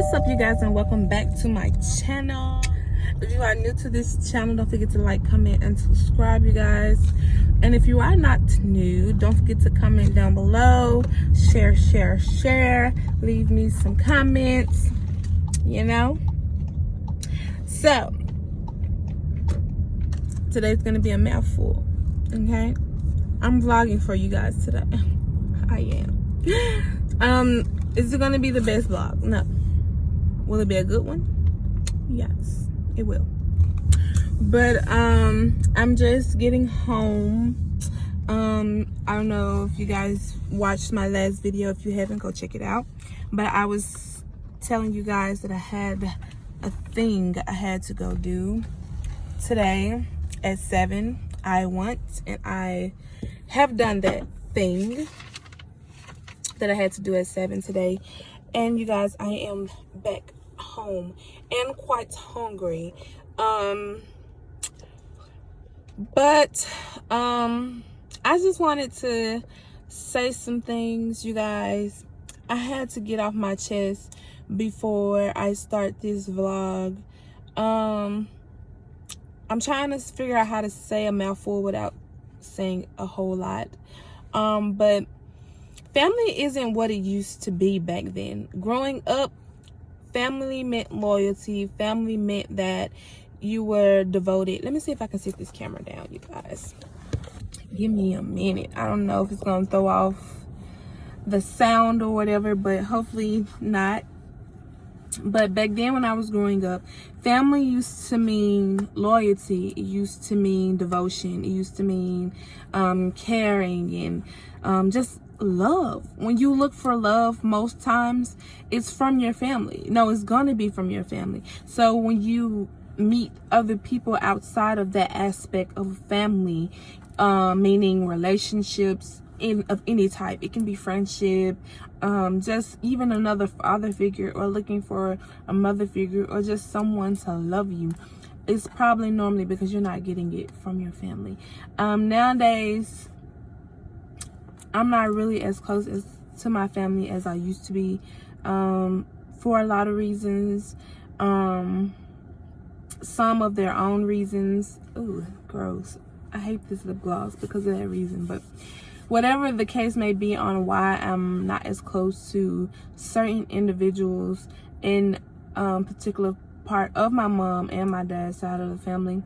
What's up, you guys, and welcome back to my channel. If you are new to this channel, don't forget to like, comment, and subscribe, you guys. And if you are not new, don't forget to comment down below, share, leave me some comments, you know. So today's gonna be a mouthful, okay? I'm vlogging for you guys today. I am. Is it gonna be the best vlog? No. Will it be a good one? Yes, it will. But I'm just getting home. I don't know if you guys watched my last video. If you haven't, go check it out. But I was telling you guys that I had a thing I had to go do today at 7. And I have done that thing that I had to do at 7 today. And you guys, I am back home and quite hungry. But I just wanted to say some things, you guys. I had to get off my chest before I start this vlog. I'm trying to figure out how to say a mouthful without saying a whole lot. But family isn't what it used to be back then. Growing up, family meant loyalty. Family meant that you were devoted. Let me see if I can sit this camera down, you guys. Give me a minute. I don't know if it's going to throw off the sound or whatever, but hopefully not. But back then when I was growing up, family used to mean loyalty. It used to mean devotion. It used to mean caring and just love. When you look for love, most times it's from your family. No, it's gonna be from your family. So when you meet other people outside of that aspect of family, meaning relationships of any type, it can be friendship, just even another father figure, or looking for a mother figure, or just someone to love you, it's probably normally because you're not getting it from your family. Nowadays, I'm not really as close to my family as I used to be, for a lot of reasons. Some of their own reasons. Ooh, gross. I hate this lip gloss because of that reason. But whatever the case may be on why I'm not as close to certain individuals in particular part of my mom and my dad's side of the family,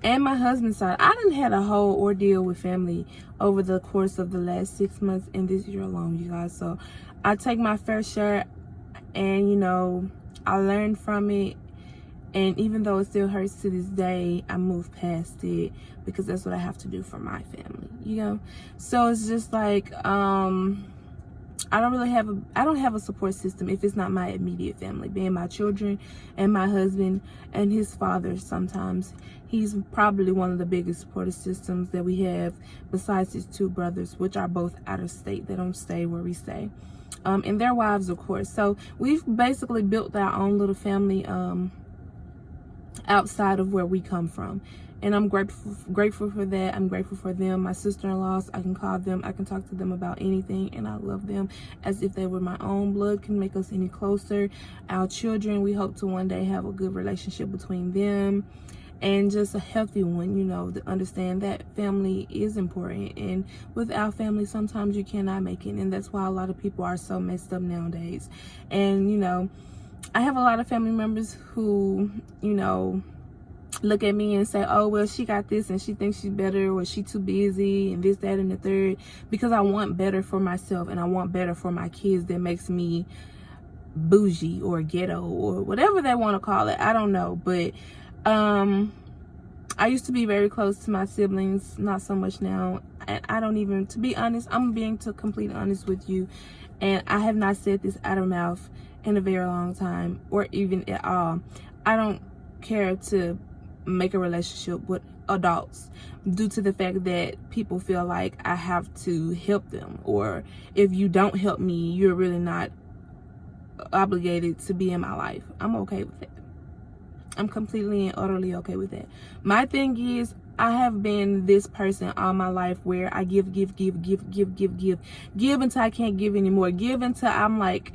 and my husband's side, I done had a whole ordeal with family over the course of the last 6 months and this year alone, you guys. So I take my fair share, and you know, I learned from it. And even though it still hurts to this day, I move past it because that's what I have to do for my family, you know. So it's just like I don't have a support system if it's not my immediate family, being my children and my husband and his father. Sometimes he's probably one of the biggest support systems that we have, besides his 2 brothers, which are both out of state. They don't stay where we stay, and their wives, of course. So we've basically built our own little family outside of where we come from, and I'm grateful for that. I'm grateful for them. My sister-in-laws, I can call them, I can talk to them about anything, and I love them as if they were my own blood. Can make us any closer. Our children, we hope to one day have a good relationship between them, and just a healthy one, you know, to understand that family is important, and without family sometimes you cannot make it. And that's why a lot of people are so messed up nowadays. And you know, I have a lot of family members who, you know, look at me and say, oh, well, she got this and she thinks she's better, or she too busy, and this, that, and the third, because I want better for myself and I want better for my kids. That makes me bougie or ghetto or whatever they want to call it. I don't know. But I used to be very close to my siblings, not so much now. And I don't even, to be honest, I'm being completely honest with you, and I have not said this out of mouth in a very long time, or even at all. I don't care to make a relationship with adults due to the fact that people feel like I have to help them, or if you don't help me, you're really not obligated to be in my life. I'm okay with that. I'm completely and utterly okay with that. My thing is, I have been this person all my life where I give until I can't give anymore. Give until I'm like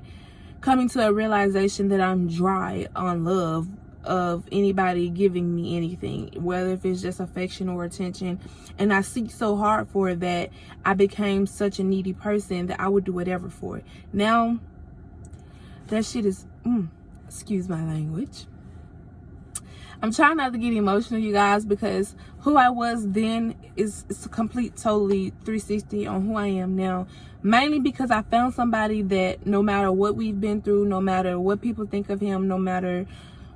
coming to a realization that I'm dry on love of anybody giving me anything, whether if it's just affection or attention. And I seek so hard for it that I became such a needy person that I would do whatever for it. Now that shit is excuse my language. I'm trying not to get emotional, you guys, because who I was then is a complete totally 360 on who I am now. Mainly because I found somebody that no matter what we've been through, no matter what people think of him, no matter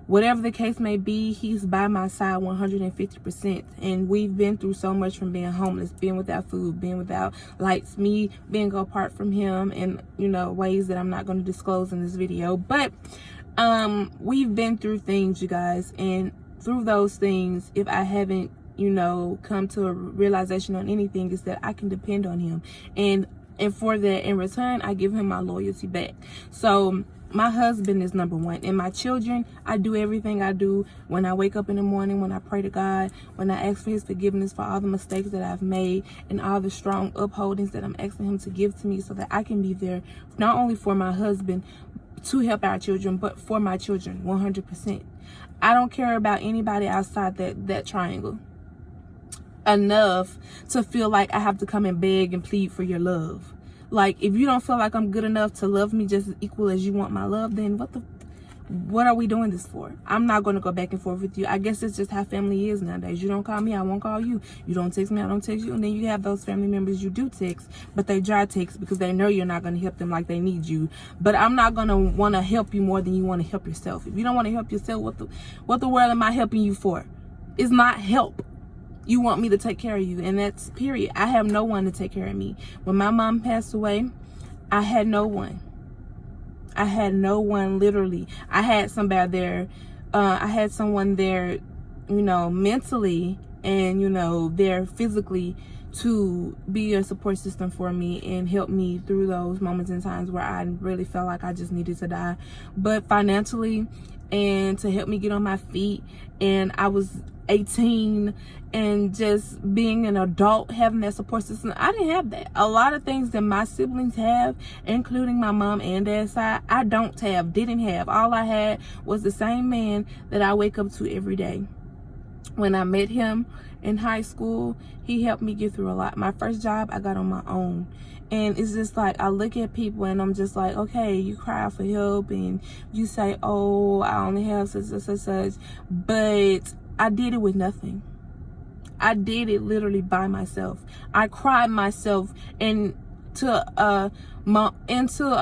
whatever the case may be, he's by my side 150%. And we've been through so much, from being homeless, being without food, being without lights, me being apart from him in, you know, ways that I'm not going to disclose in this video. But we've been through things, you guys, and through those things, if I haven't, you know, come to a realization on anything, is that I can depend on him. And for that, in return, I give him my loyalty back. So my husband is number one, and my children, I do everything I do when I wake up in the morning, when I pray to God, when I ask for his forgiveness for all the mistakes that I've made and all the strong upholdings that I'm asking him to give to me, so that I can be there not only for my husband to help our children, but for my children 100%. I don't care about anybody outside that triangle enough to feel like I have to come and beg and plead for your love. Like, if you don't feel like I'm good enough to love me just as equal as you want my love, then what are we doing this for? I'm not going to go back and forth with you. I guess it's just how family is nowadays. You don't call me, I won't call you. You don't text me, I don't text you. And then you have those family members you do text, but they dry text because they know you're not going to help them like they need you. But I'm not going to want to help you more than you want to help yourself. If you don't want to help yourself, what the world am I helping you for? It's not help. You want me to take care of you, and that's period. I have no one to take care of me. When my mom passed away, I had no one. I had no one, literally. I had somebody there. I had someone there, you know, mentally and, you know, there physically to be a support system for me and help me through those moments and times where I really felt like I just needed to die. But financially, and to help me get on my feet, and I was 18 and just being an adult, having that support system, I didn't have that. A lot of things that my siblings have, including my mom and dad's side, I didn't have. All I had was the same man that I wake up to every day. When I met him in high school, he helped me get through a lot. My first job, I got on my own. And it's just like, I look at people and I'm just like, okay, you cry for help and you say, oh, I only have such. But I did it with nothing. I did it literally by myself. I cried myself into a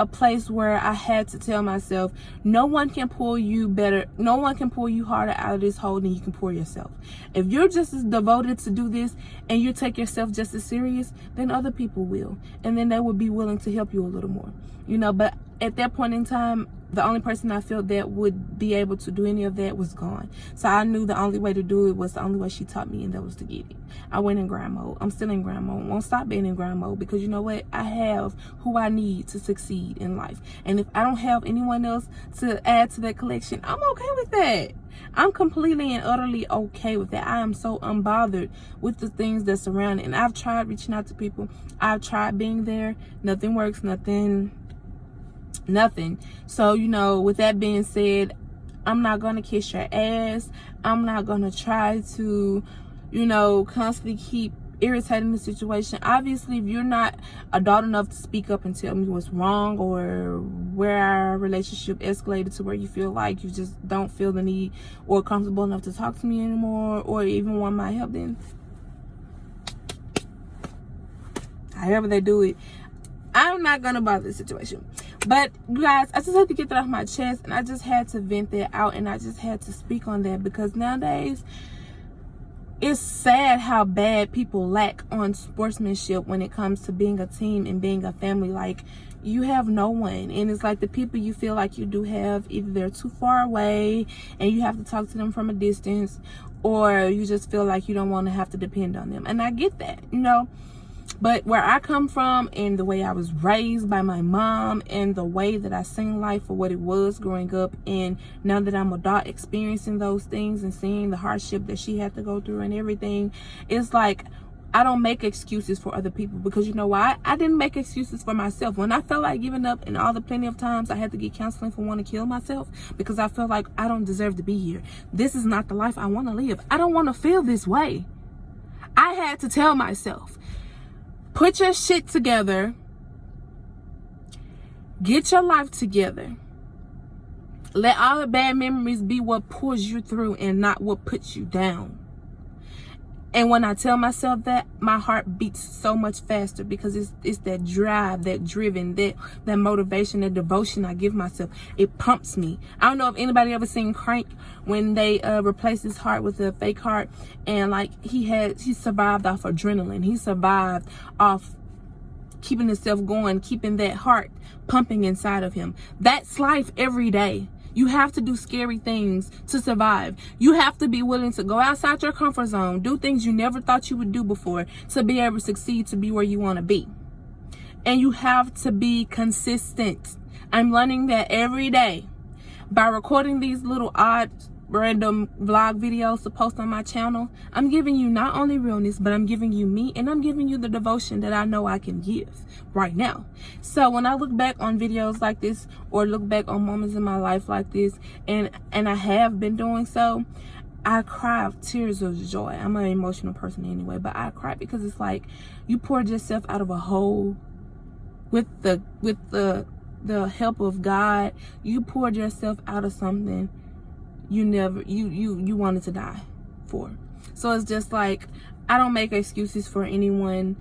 place where I had to tell myself, no one can pull you better, no one can pull you harder out of this hole than you can pour yourself. If you're just as devoted to do this and you take yourself just as serious, then other people will, and then they will be willing to help you a little more, you know. But at that point in time, the only person I felt that would be able to do any of that was gone. So I knew the only way to do it was the only way she taught me, and that was to get it. I went in grind mode. I'm still in grind mode. Won't stop being in grind mode, because you know what? I have who I need to succeed in life. And if I don't have anyone else to add to that collection, I'm okay with that. I'm completely and utterly okay with that. I am so unbothered with the things that surround it. And I've tried reaching out to people. I've tried being there. Nothing works. Nothing. So, you know, with that being said, I'm not gonna kiss your ass. I'm not gonna try to, you know, constantly keep irritating the situation. Obviously, if you're not adult enough to speak up and tell me what's wrong, or where our relationship escalated to where you feel like you just don't feel the need or comfortable enough to talk to me anymore, or even want my help, then however they do it, I'm not gonna bother the situation. But you guys, I just had to get that off my chest, and I just had to vent that out, and I just had to speak on that, because nowadays it's sad how bad people lack on sportsmanship when it comes to being a team and being a family. Like, you have no one, and it's like the people you feel like you do have, either they're too far away and you have to talk to them from a distance, or you just feel like you don't want to have to depend on them. And I get that, you know. But where I come from, and the way I was raised by my mom, and the way that I seen life for what it was growing up, and now that I'm adult, experiencing those things and seeing the hardship that she had to go through and everything, it's like I don't make excuses for other people, because you know why? I didn't make excuses for myself. When I felt like giving up, and all the plenty of times I had to get counseling for wanting to kill myself because I felt like I don't deserve to be here. This is not the life I want to live. I don't want to feel this way. I had to tell myself, put your shit together, get your life together. Let all the bad memories be what pulls you through and not what puts you down. And when I tell myself that, my heart beats so much faster, because it's that drive, that driven, that motivation, that devotion I give myself. It pumps me. I don't know if anybody ever seen Crank, when they replaced his heart with a fake heart, and like he survived off adrenaline. He survived off keeping himself going, keeping that heart pumping inside of him. That's life every day. You have to do scary things to survive. You have to be willing to go outside your comfort zone, do things you never thought you would do before, to be able to succeed, to be where you want to be. And you have to be consistent. I'm learning that every day by recording these little odd random vlog videos to post on my channel. I'm giving you not only realness, but I'm giving you me, and I'm giving you the devotion that I know I can give right now. So when I look back on videos like this, or look back on moments in my life like this, and I have been doing so, I cry of tears of joy. I'm an emotional person anyway, but I cry because it's like you poured yourself out of a hole with the help of God. You poured yourself out of something you wanted to die for. So it's just like, I don't make excuses for anyone.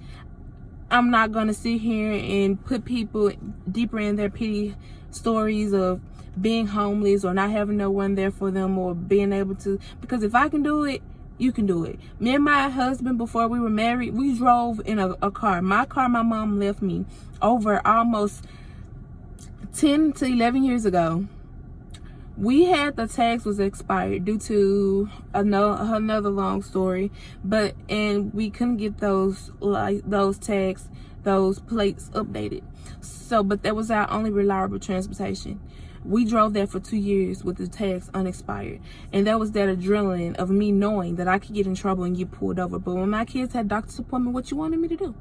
I'm not gonna sit here and put people deeper in their pity stories of being homeless or not having no one there for them, or being able to, because if I can do it, you can do it. Me and my husband, before we were married, we drove in a car. My car my mom left me over almost 10 to 11 years ago. We had, the tags was expired due to another long story, and we couldn't get those tags, those plates updated. So, but that was our only reliable transportation. We drove there for 2 years with the tags unexpired, and that was that adrenaline of me knowing that I could get in trouble and get pulled over. But when my kids had doctor's appointment, what you wanted me to do?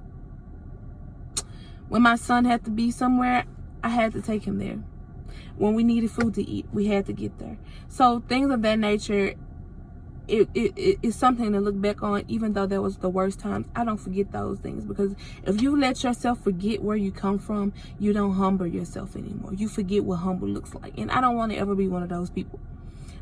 When my son had to be somewhere, I had to take him there. When we needed food to eat, we had to get there. So things of that nature, it's something to look back on. Even though that was the worst times, I don't forget those things, because if you let yourself forget where you come from, you don't humble yourself anymore. You forget what humble looks like, and I don't want to ever be one of those people.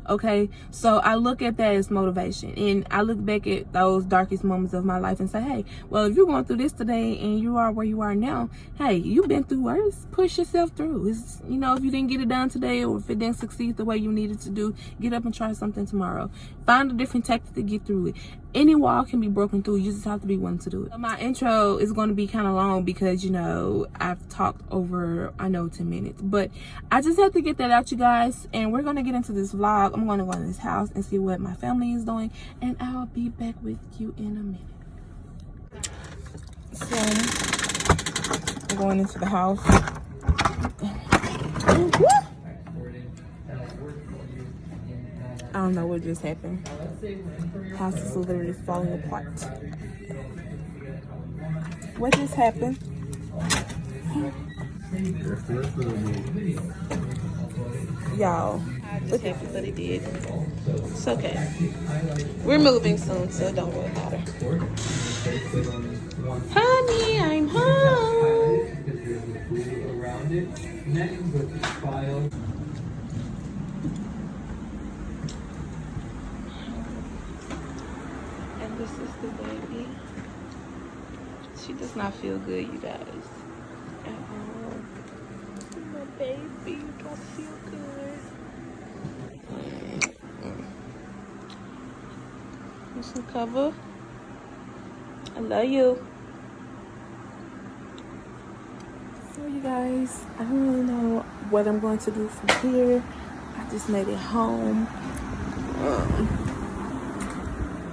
Okay, so I look at that as motivation, and I look back at those darkest moments of my life and say, hey, well, if you're going through this today and you are where you are now, hey, you've been through worse. Push yourself through. It's, you know, if you didn't get it done today, or if it didn't succeed the way you needed to do, get up and try something tomorrow. Find a different tactic to get through it. Any wall can be broken through. You just have to be willing to do it. So my intro is going to be kind of long because, you know, I've talked over, 10 minutes, but I just have to get that out, you guys, and we're going to get into this vlog. I'm going to go in this house and see what my family is doing, and I'll be back with you in a minute. So I'm going into the house. I don't know what just happened. House is literally falling apart. What just happened? Y'all, look at what it did. It's okay. We're moving soon, so don't worry about it. Honey, I'm home. And this is the baby. She does not feel good, you guys. At all. My baby, you don't feel good. Here's some cover. I love you. So you guys, I don't really know what I'm going to do from here. I just made it home.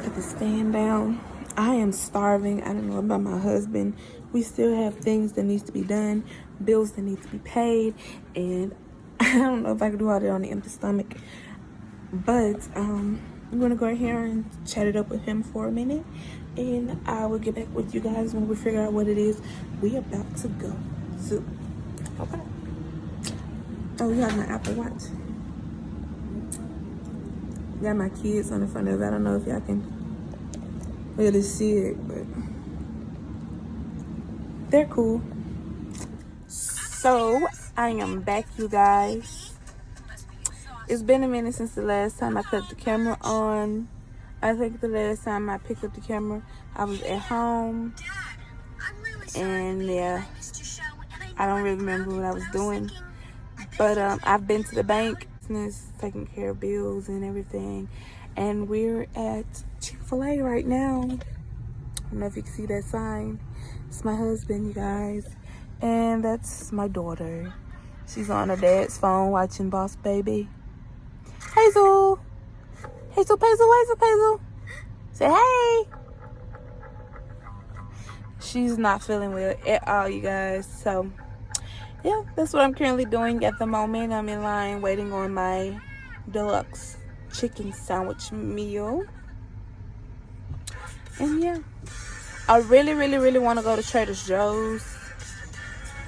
Put this fan down. I am starving. I don't know about my husband. We still have things that needs to be done, bills that need to be paid, and I don't know if I can do all that on an empty stomach. But I'm gonna go here and chat it up with him for a minute, and I will get back with you guys when we figure out what it is we about to go to. Okay. Oh, we have my Apple Watch. Got my kids on the front of it. I don't know if y'all can really see it, but they're cool. So I am back, you guys. It's been a minute since the last time I put the camera on. I think the last time I picked up the camera, I was at home. And yeah, I don't really remember what I was doing. But I've been to the bank, taking care of bills and everything. And we're at Chick-fil-A right now. I don't know if you can see that sign. It's my husband, you guys. And that's my daughter. She's on her dad's phone watching Boss Baby. Hazel! Hazel, Hazel. Say hey! She's not feeling well at all, you guys. So, yeah, that's what I'm currently doing at the moment. I'm in line waiting on my deluxe chicken sandwich meal. And yeah, I really want to go to Trader Joe's.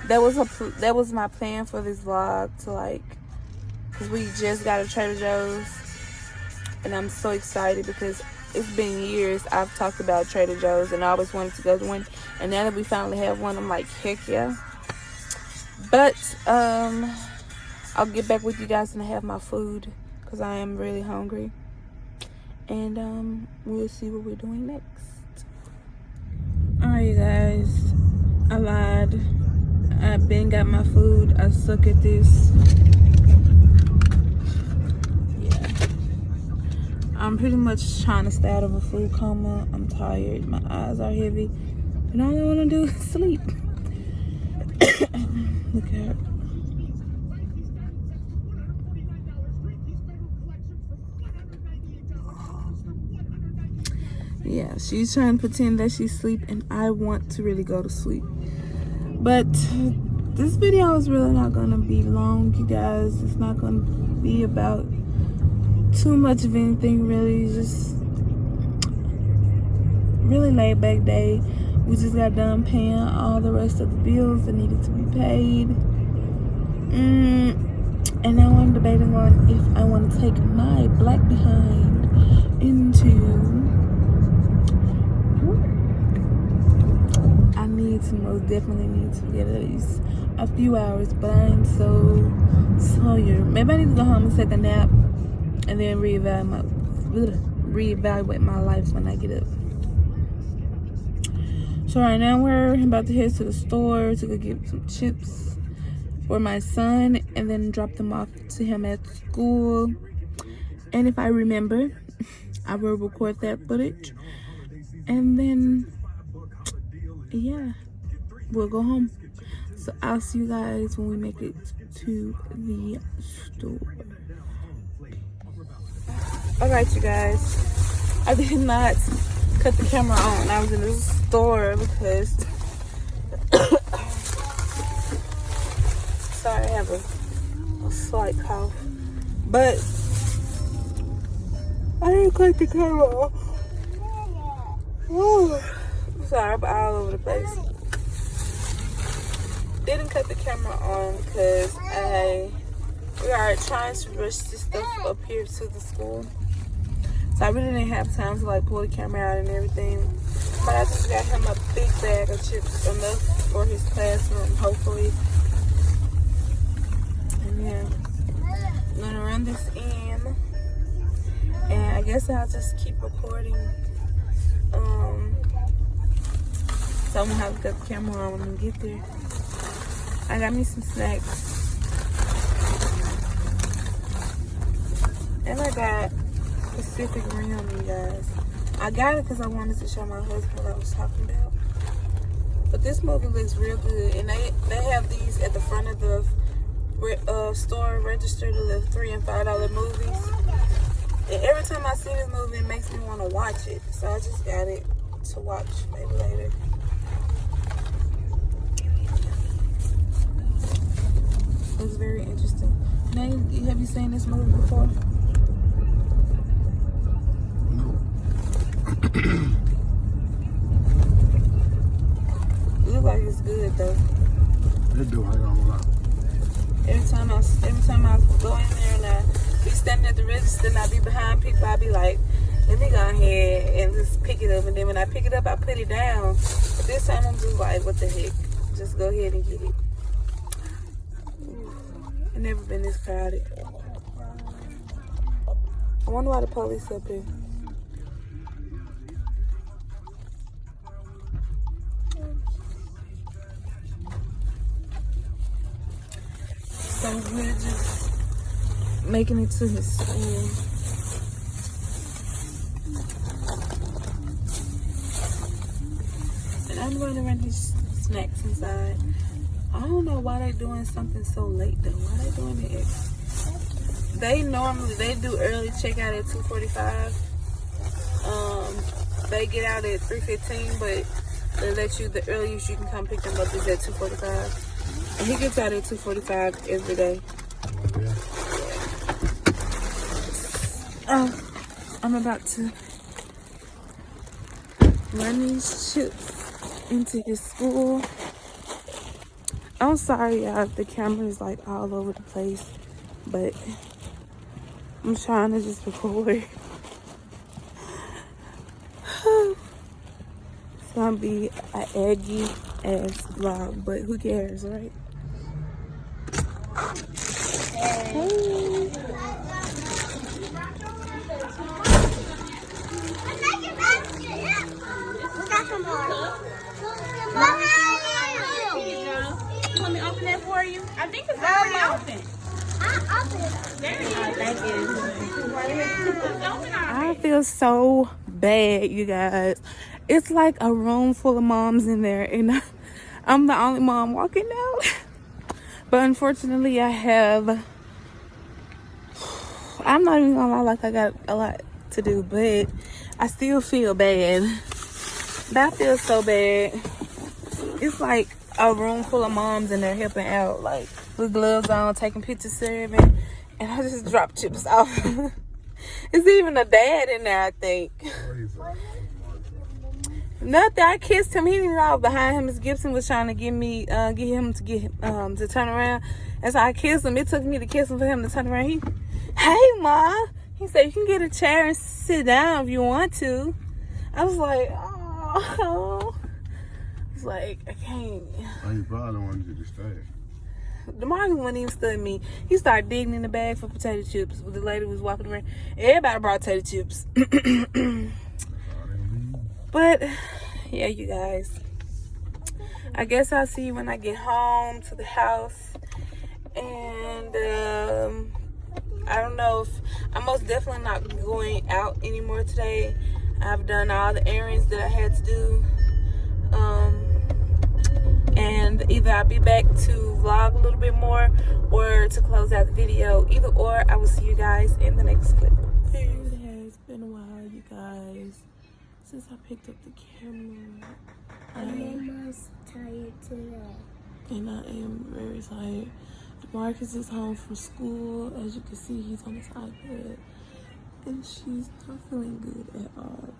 That was my plan for this vlog, to like, because we just got to Trader Joe's, and I'm so excited because it's been years I've talked about Trader Joe's and I always wanted to go to one, and now that we finally have one, I'm like, heck yeah. But I'll get back with you guys when I have my food, because I am really hungry, and we'll see what we're doing next. Alright, you guys, I lied. I've been got my food. I suck at this. Yeah, I'm pretty much trying to stay out of a food coma. I'm tired. My eyes are heavy, and all I want to do is sleep. Look at her. Yeah, she's trying to pretend that she's asleep, and I want to really go to sleep. But this video is really not going to be long, you guys. It's not going to be about too much of anything, really. Just really laid back day. We just got done paying all the rest of the bills that needed to be paid. And now I'm debating on if I want to take my black behind into... I most definitely need to get at least a few hours, but I am so tired. Maybe I need to go home and take a nap and then reevaluate my life when I get up. So right now we're about to head to the store to go get some chips for my son and then drop them off to him at school. And if I remember, I will record that footage, and then yeah, we'll go home. So I'll see you guys when we make it to the store. Alright, you guys, I did not cut the camera on. I was in the store because sorry, I have a slight cough, but I didn't cut the camera off. Sorry, I'm all over the place. Didn't cut the camera on because we are trying to rush this stuff up here to the school. So I really didn't have time to like pull the camera out and everything. But I just got him a big bag of chips, enough for his classroom, hopefully. And yeah, I'm gonna run this in. And I guess I'll just keep recording. So I'm gonna have to cut the camera on when we get there. I got me some snacks. And I got Pacific Rim, you guys. I got it because I wanted to show my husband what I was talking about. But this movie looks real good. And they have these at the front of the store registered to the $3 and $5 movies. And every time I see this movie, it makes me want to watch it. So I just got it to watch maybe later. It's very interesting. Now, have you seen this movie before? Look like it's good though. They do, I ain't gonna lie. Every time I go in there and I be standing at the register and I be behind people, I be like, let me go ahead and just pick it up. And then when I pick it up, I put it down. But this time I'm just like, what the heck? Just go ahead and get it. I've never been this crowded. I wonder why the police up here. So we're just making it to his school. And I'm going to run his snacks inside. I don't know why they're doing something so late though. Why they doing it? They do early checkout at 2:45. They get out at 3:15, but they let you, the earliest you can come pick them up is at 2:45. And he gets out at 2:45 every day. I'm about to run these chips into his school. I'm sorry, y'all, if the camera is like all over the place, but I'm trying to just record. It's gonna be an eggy ass vlog, but who cares, right? Hey. Want me to open that for you? I think it's already open. I opened it. There it is. Thank you. I feel so bad, you guys. It's like a room full of moms in there, and I'm the only mom walking out. But unfortunately, I'm not even gonna lie, like I got a lot to do, but I still feel bad. That feels so bad. It's like a room full of moms and they're helping out, like with gloves on, taking pictures, serving, and I just dropped chips off. It's even a dad in there, I think. Nothing. I kissed him. He didn't know I was behind him. Miss Gibson was trying to get him to turn around, and so I kissed him. It took me to kiss him for him to turn around. Hey, Ma. He said, you can get a chair and sit down if you want to. I was like, oh. It's like, I can't. Oh, he probably wanted you to stay. DeMarcus wouldn't even stud me. He started digging in the bag for potato chips. The lady was walking around. Everybody brought potato chips. But, yeah, you guys. I guess I'll see you when I get home to the house. And, I don't know if... I'm most definitely not going out anymore today. I've done all the errands that I had to do. And either I'll be back to vlog a little bit more or to close out the video. Either or, I will see you guys in the next clip. It has been a while, you guys, since I picked up the camera. I'm tired today. And I am very tired. Marcus is home from school. As you can see, he's on his iPad. And she's not feeling good at all.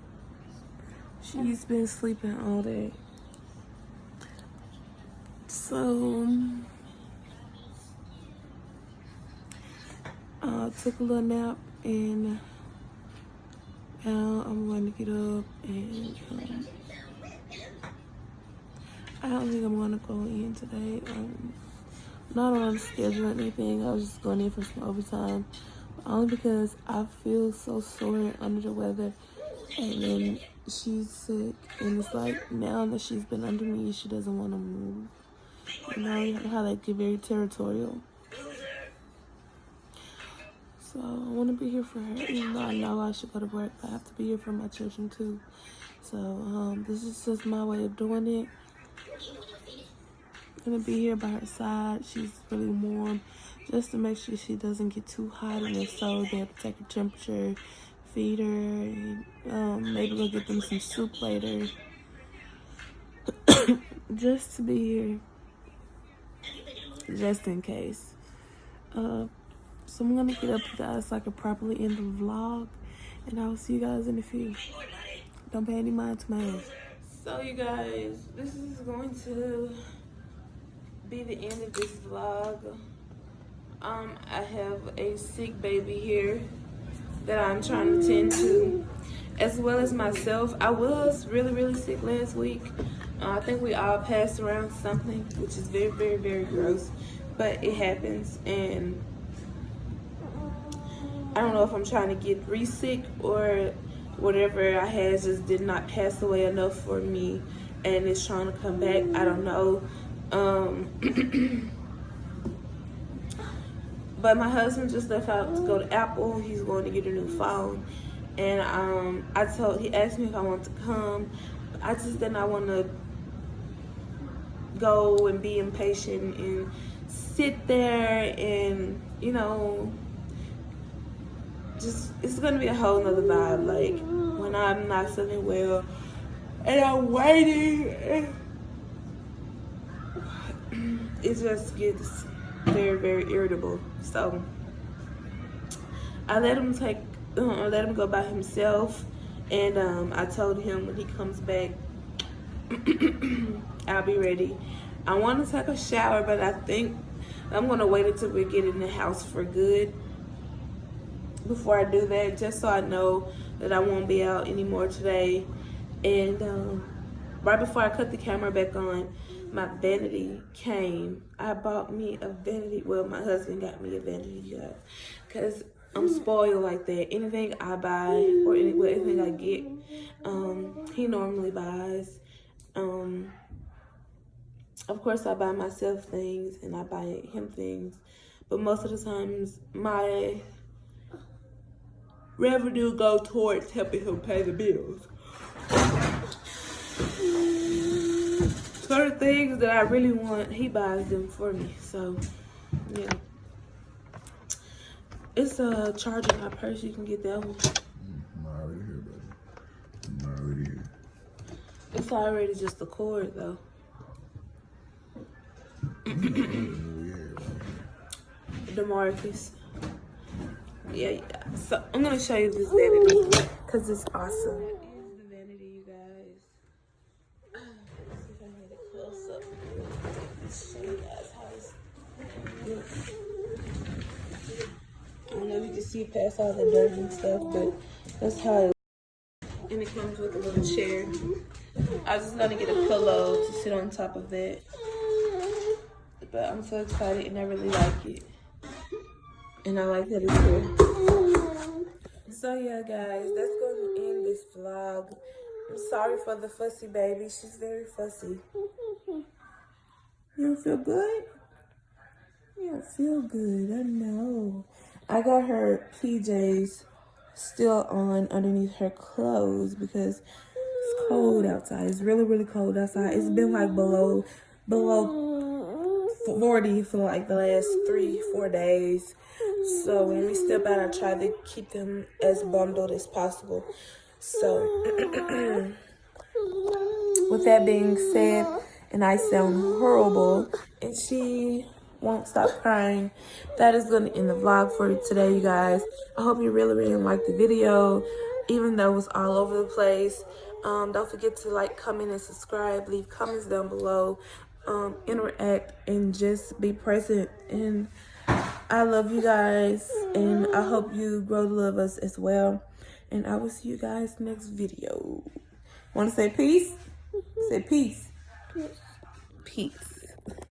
She's been sleeping all day. So, I took a little nap and now I'm going to get up and I don't think I'm going to go in today. Not on schedule or anything. I was just going in for some overtime. Only because I feel so sore and under the weather. And then she's sick. And it's like now that she's been under me, she doesn't want to move. You know how they get very territorial. So I want to be here for her. Even though I know I should go to work, I have to be here for my children too. So this is just my way of doing it. I'm going to be here by her side. She's really warm. Just to make sure she doesn't get too hot. And if so, they have to take her temperature, feed her, and maybe we'll get them some soup later. Just to be here. Just in case. So I'm gonna get up, you guys, so I can properly end the vlog, and I will see you guys in a few. Don't pay any mind to my ass. So you guys, this is going to be the end of this vlog. I have a sick baby here that I'm trying to tend to, as well as myself. I was really, really sick last week. I think we all passed around something, which is very, very, very gross, but it happens. And I don't know if I'm trying to get re-sick or whatever I had just did not pass away enough for me and it's trying to come back. I don't know. But my husband just left out to go to Apple. He's going to get a new phone. And he asked me if I wanted to come. I just did not want to go and be impatient and sit there and, you know, just, it's gonna be a whole nother vibe. Like when I'm not feeling well and I'm waiting, it just gets very, very irritable. So I let him go by himself, and I told him when he comes back, I'll be ready. I want to take a shower, but I think I'm gonna wait until we get in the house for good before I do that, just so I know that I won't be out anymore today. And right before I cut the camera back on, my vanity came. I bought me a vanity. Well, my husband got me a vanity, you guys, because I'm spoiled like that. Anything I buy or anything I get, he normally buys. Of course, I buy myself things and I buy him things, but most of the times my revenue go towards helping him pay the bills. Certain things that I really want, he buys them for me. So, yeah. It's a charger in my purse. You can get that one. I'm already here, baby. I'm already here. It's already just the cord, though. DeMarcus. Yeah. So I'm gonna show you this vanity because it's awesome. That is the vanity, you guys. Let's see if I can get it close up. Let's show you guys how this looks. I don't know if you can see past all the dirt and stuff, but that's how it looks. And it comes with a little chair. I was just gonna get a pillow to sit on top of that, but I'm so excited and I really like it. And I like that it's here. So yeah, guys, that's going to end this vlog. I'm sorry for the fussy baby. She's very fussy. You don't feel good? You don't feel good, I know. I got her PJs still on underneath her clothes because it's cold outside. It's really, really cold outside. It's been like below 40 for like the last 3-4 days. So when we step out, I try to keep them as bundled as possible. So with that being said, and I sound horrible, and she won't stop crying, that is going to end the vlog for today, you guys. I hope you really, really liked the video, even though it was all over the place. Don't forget to like, comment, and subscribe. Leave comments down below. Interact and just be present. And I love you guys, and I hope you grow to love us as well. And I will see you guys next video. Want to say peace? Say peace. Peace.